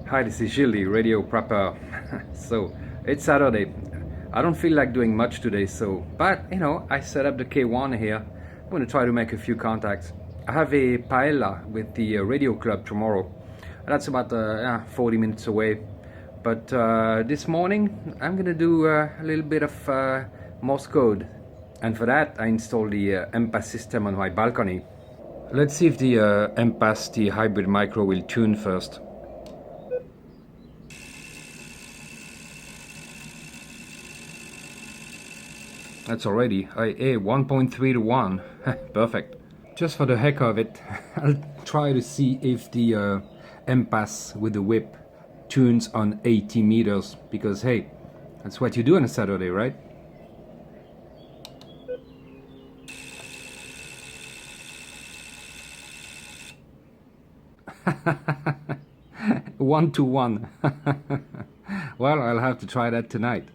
Hi, this is Gilles, the radio prepper. So it's Saturday. I don't feel like doing much today, but I set up the K1 here. I'm going to try to make a few contacts. I have a paella with the radio club tomorrow. That's about 40 minutes away. But this morning I'm going to do a little bit of Morse code. And for that I installed the MPAS system on my balcony. Let's see if the MPAS, the Hybrid-Micro, will tune first. That's already 1.3 to 1. Perfect. Just for the heck of it, I'll try to see if the MPAS with the whip tunes on 80 meters, because hey, that's what you do on a Saturday, right? One to one. Well, I'll have to try that tonight.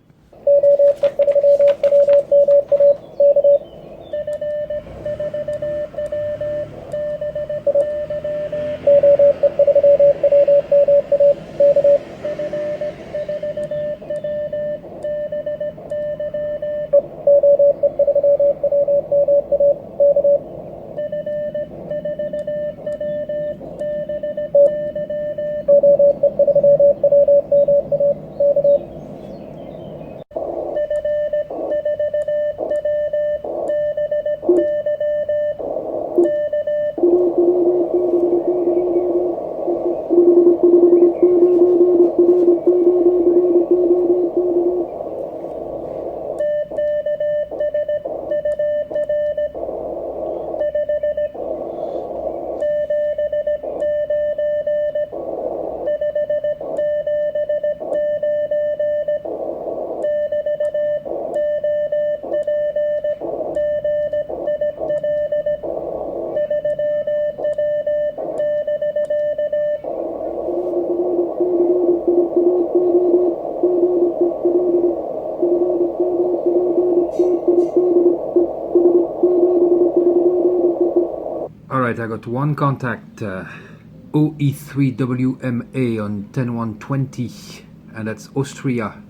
Alright, I got one contact, OE3WMA on 10120, and that's Austria,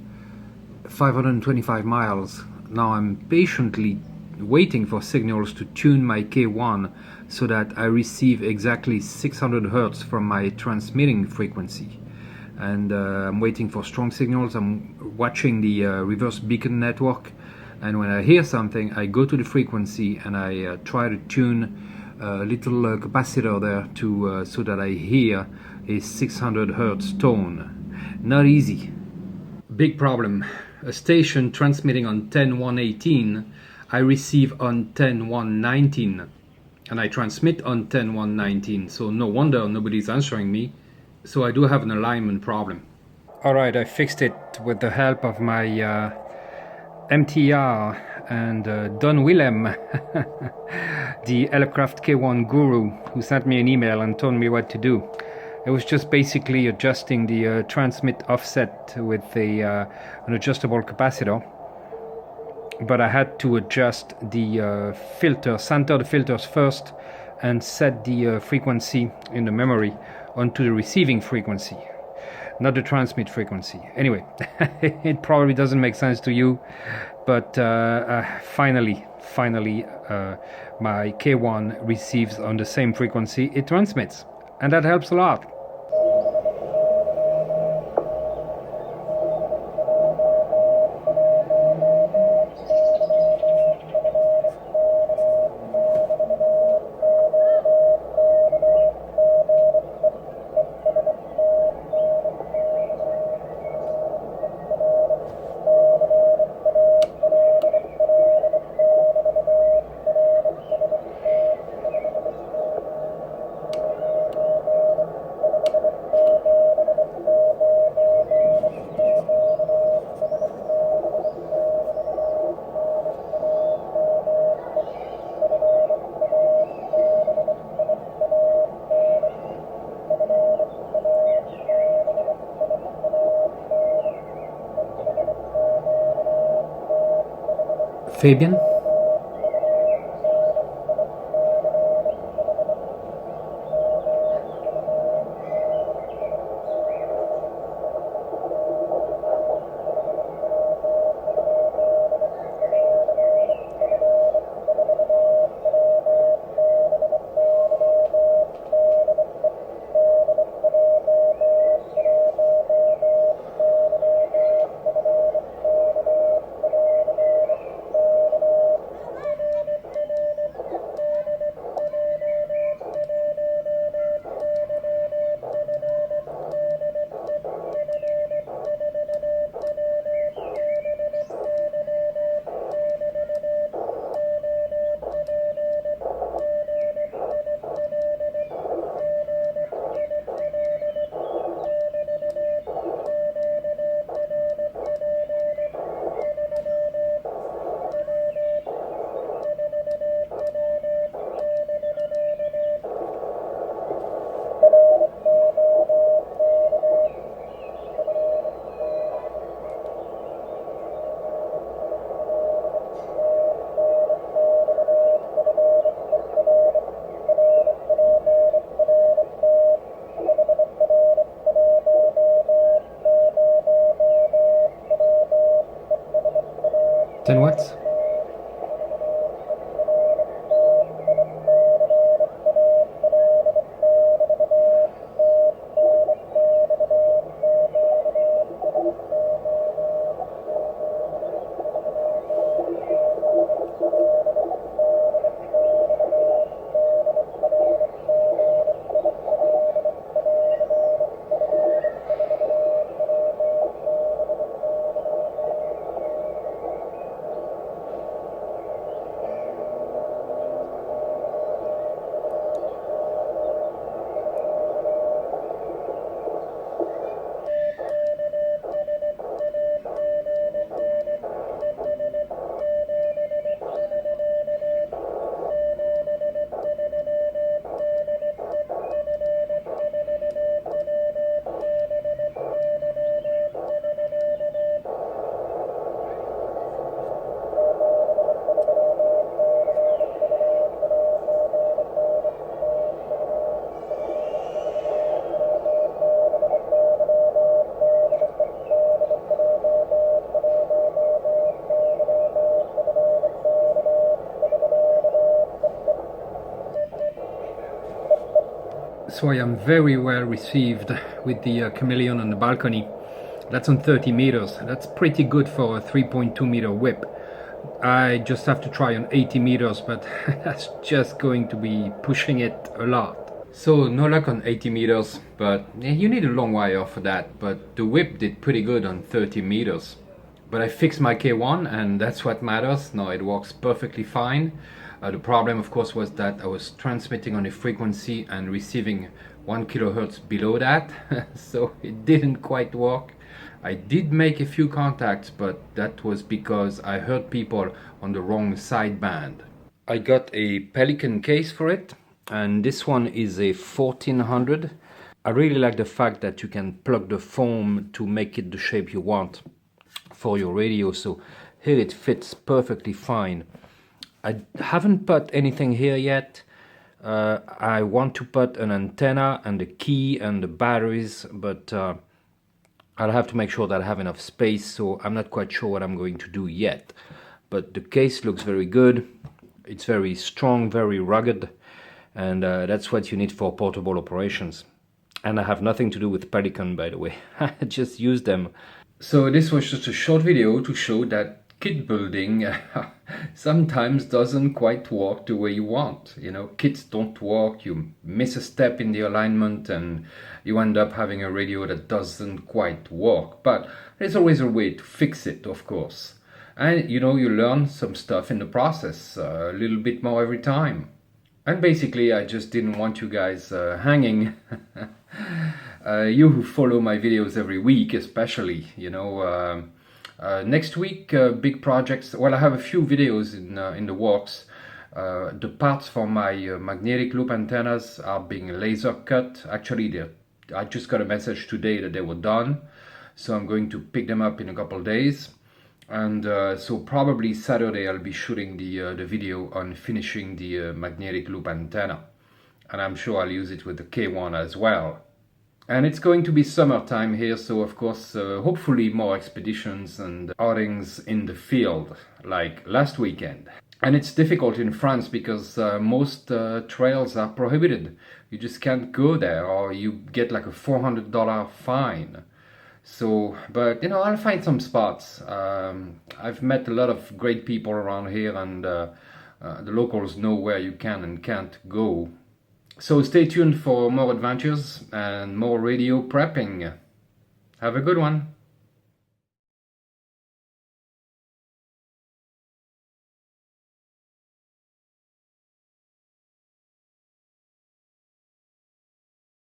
525 miles. Now I'm patiently waiting for signals to tune my K1 so that I receive exactly 600 Hertz from my transmitting frequency. And I'm waiting for strong signals. I'm watching the reverse beacon network, and when I hear something I go to the frequency and I try to tune a little capacitor there to so that I hear a 600 Hertz tone. Not easy. Big problem. A station transmitting on 10118 I receive on 10119, and I transmit on 10119, so no wonder nobody's answering me. So I do have an alignment problem. Alright, I fixed it with the help of my MTR and Don Willem, the Elecraft K1 guru, who sent me an email and told me what to do. It was just basically adjusting the transmit offset with an adjustable capacitor, but I had to adjust the filter, center the filters first, and set the frequency in the memory onto the receiving frequency, not the transmit frequency. Anyway, it probably doesn't make sense to you, but finally my K1 receives on the same frequency it transmits, and that helps a lot. Fabian? So I am very well received with the Chameleon on the balcony. That's on 30 meters. That's pretty good for a 3.2 meter whip. I just have to try on 80 meters, but that's just going to be pushing it a lot. So no luck on 80 meters, but you need a long wire for that. But the whip did pretty good on 30 meters. But I fixed my K1 and that's what matters. Now it works perfectly fine. The problem of course was that I was transmitting on a frequency and receiving 1 kilohertz below that. So it didn't quite work. I did make a few contacts, but that was because I heard people on the wrong sideband. I got a Pelican case for it, and this one is a 1400. I really like the fact that you can plug the foam to make it the shape you want for your radio, so here it fits perfectly fine. I haven't put anything here yet. I want to put an antenna and a key and the batteries, but I'll have to make sure that I have enough space, so I'm not quite sure what I'm going to do yet. But the case looks very good. It's very strong, very rugged, and that's what you need for portable operations. And I have nothing to do with Pelican, by the way. I just use them. So this was just a short video to show that kit building sometimes doesn't quite work the way you want. You know, kits don't work, you miss a step in the alignment and you end up having a radio that doesn't quite work. But there's always a way to fix it, of course. And you know, you learn some stuff in the process, a little bit more every time. And basically I just didn't want you guys hanging. You who follow my videos every week especially, you know, next week big projects. Well, I have a few videos in the works. The parts for my magnetic loop antennas are being laser cut. Actually, I just got a message today that they were done, so I'm going to pick them up in a couple days. And so probably Saturday I'll be shooting the video on finishing the magnetic loop antenna, and I'm sure I'll use it with the K1 as well. And it's going to be summertime here, so of course hopefully more expeditions and outings in the field like last weekend. And it's difficult in France because most trails are prohibited. You just can't go there, or you get like a $400 fine. So, but you know, I'll find some spots. I've met a lot of great people around here, and the locals know where you can and can't go. So stay tuned for more adventures and more radio prepping. Have a good one.